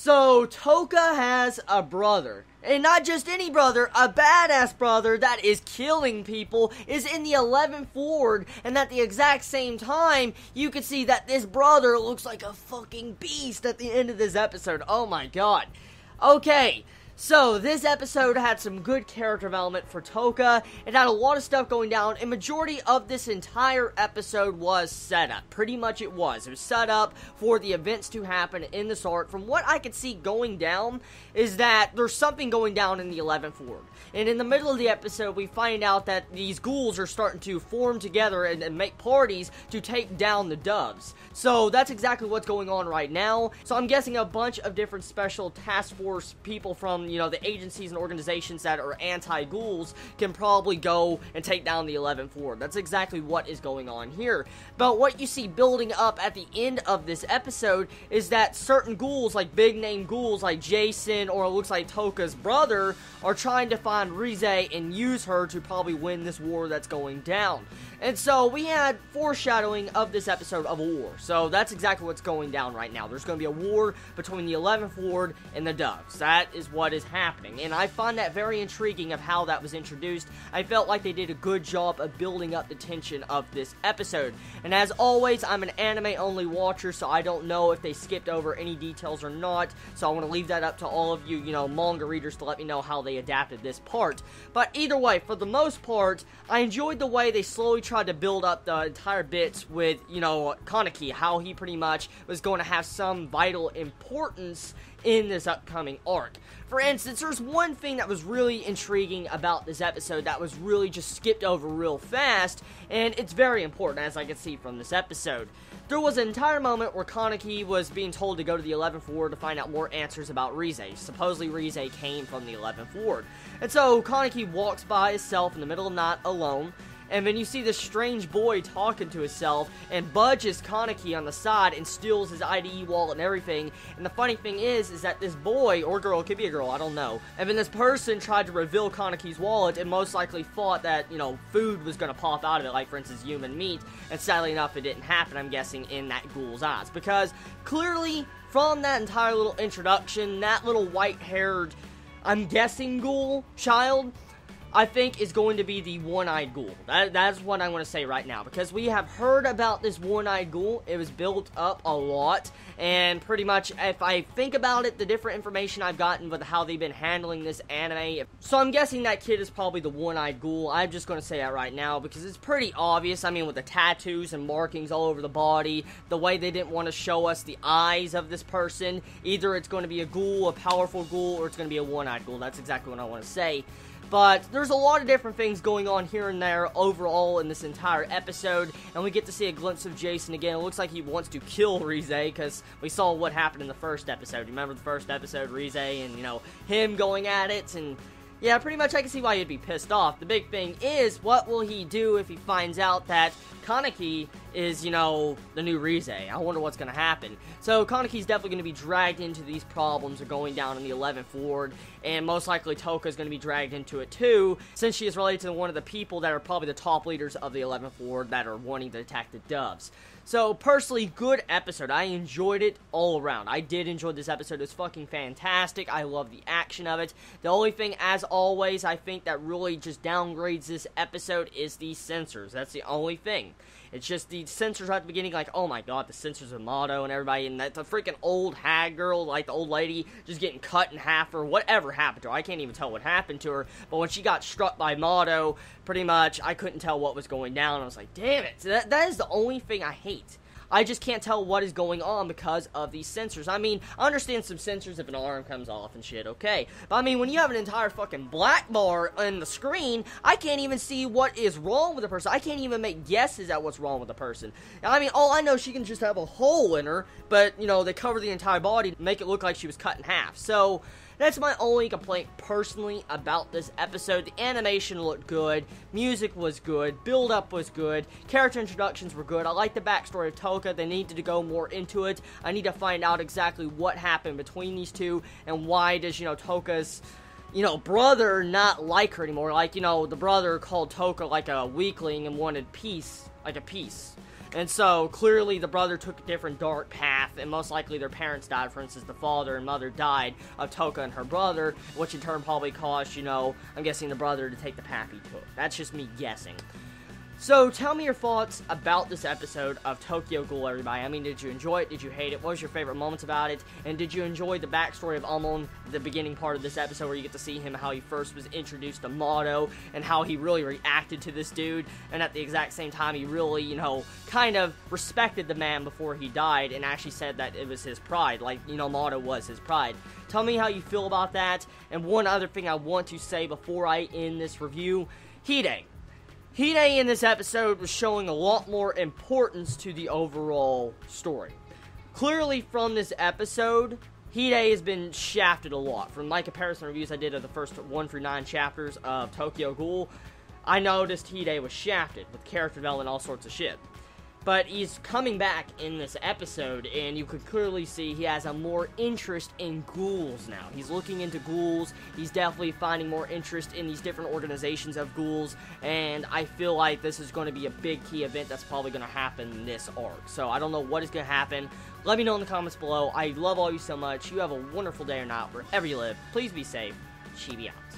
So, Toka has a brother. And not just any brother, a badass brother that is killing people, is in the 11th Ward, and at the exact same time, you can see that this brother looks like a fucking beast at the end of this episode. Oh my god. Okay. So, this episode had some good character development for Toka. It had a lot of stuff going down, and majority of this entire episode was set up. Pretty much it was. It was set up for the events to happen in this arc. From what I could see going down, is that there's something going down in the 11th Ward. And in the middle of the episode, we find out that these ghouls are starting to form together and make parties to take down the doves. So, that's exactly what's going on right now. So, I'm guessing a bunch of different special task force people from the agencies and organizations that are anti-ghouls can probably go and take down the 11th Ward. That's exactly what is going on here. But what you see building up at the end of this episode is that certain ghouls, like big-name ghouls like Jason, or it looks like Toka's brother, are trying to find Rize and use her to probably win this war that's going down. And so, we had foreshadowing of this episode of a war. So, that's exactly what's going down right now. There's going to be a war between the 11th Ward and the Doves. That is what is happening. And I find that very intriguing of how that was introduced. I felt like they did a good job of building up the tension of this episode. And as always, I'm an anime-only watcher, so I don't know if they skipped over any details or not. So, I want to leave that up to all of you, manga readers to let me know how they adapted this part. But either way, for the most part, I enjoyed the way they slowly tried to build up the entire bits with, Kaneki, how he pretty much was going to have some vital importance in this upcoming arc. For instance, there's one thing that was really intriguing about this episode that was really just skipped over real fast, and it's very important, as I can see from this episode. There was an entire moment where Kaneki was being told to go to the 11th Ward to find out more answers about Rize. Supposedly Rize came from the 11th Ward. And so Kaneki walks by himself in the middle of the night alone, and then you see this strange boy talking to himself and budges Kaneki on the side and steals his IDE wallet and everything. And the funny thing is that this boy, or girl, it could be a girl, I don't know. And then this person tried to reveal Kaneki's wallet and most likely thought that, food was going to pop out of it, like for instance human meat. And sadly enough, it didn't happen, I'm guessing, in that ghoul's eyes. Because clearly, from that entire little introduction, that little white-haired, I'm guessing ghoul child, I think is going to be the one-eyed ghoul. That's what I'm going to say right now. Because we have heard about this one-eyed ghoul. It was built up a lot. And pretty much, if I think about it, the different information I've gotten with how they've been handling this anime. So I'm guessing that kid is probably the one-eyed ghoul. I'm just going to say that right now. Because it's pretty obvious. I mean, with the tattoos and markings all over the body. The way they didn't want to show us the eyes of this person. Either it's going to be a ghoul, a powerful ghoul, or it's going to be a one-eyed ghoul. That's exactly what I want to say. But there's a lot of different things going on here and there overall in this entire episode, and we get to see a glimpse of Jason again. It looks like he wants to kill Rize, because we saw what happened in the first episode. Remember the first episode, Rize, and, him going at it, and yeah, pretty much I can see why he'd be pissed off. The big thing is, what will he do if he finds out that Kaneki is, the new Rize? I wonder what's going to happen. So, Kaneki's definitely going to be dragged into these problems of going down in the 11th Ward, and most likely Toka's going to be dragged into it too, since she is related to one of the people that are probably the top leaders of the 11th Ward that are wanting to attack the Doves. So, personally, good episode. I enjoyed it all around. I did enjoy this episode. It's fucking fantastic. I love the action of it. The only thing, as always, I think that really just downgrades this episode is the censors. That's the only thing. It's just the censors at the beginning, like, oh my god, the censors of Motto and everybody, and that the freaking old hag girl, like the old lady, just getting cut in half, or whatever happened to her. I can't even tell what happened to her, but when she got struck by Motto, pretty much, I couldn't tell what was going down. I was like, damn it, that is the only thing I hate. I just can't tell what is going on because of these sensors. I mean, I understand some sensors if an arm comes off and shit, okay. But I mean, when you have an entire fucking black bar on the screen, I can't even see what is wrong with the person. I can't even make guesses at what's wrong with the person. I mean, all I know, she can just have a hole in her, but, they cover the entire body to make it look like she was cut in half. So, that's my only complaint personally about this episode. The animation looked good, music was good, build-up was good, character introductions were good. I like the backstory of Toka. They needed to go more into it. I need to find out exactly what happened between these two, and why does, Toka's, brother not like her anymore. Like, the brother called Toka like a weakling and wanted peace, like a piece. And so, clearly, the brother took a different dark path, and most likely their parents died. For instance, the father and mother died of Toka and her brother, which in turn probably caused, I'm guessing the brother to take the path he took. That's just me guessing. So, tell me your thoughts about this episode of Tokyo Ghoul, everybody. I mean, did you enjoy it? Did you hate it? What was your favorite moments about it? And did you enjoy the backstory of Amon, the beginning part of this episode, where you get to see him, how he first was introduced to Mado, and how he really reacted to this dude, and at the exact same time, he really, kind of respected the man before he died, and actually said that it was his pride, like, Mado was his pride. Tell me how you feel about that, and one other thing I want to say before I end this review, Hide in this episode was showing a lot more importance to the overall story. Clearly from this episode, Hide has been shafted a lot. From my comparison reviews I did of the first 1 through 9 chapters of Tokyo Ghoul, I noticed Hide was shafted with character development and all sorts of shit. But he's coming back in this episode, and you could clearly see he has a more interest in ghouls now. He's looking into ghouls, he's definitely finding more interest in these different organizations of ghouls, and I feel like this is going to be a big key event that's probably going to happen in this arc. So I don't know what is going to happen. Let me know in the comments below. I love all you so much. You have a wonderful day or night wherever you live. Please be safe. Chibi out.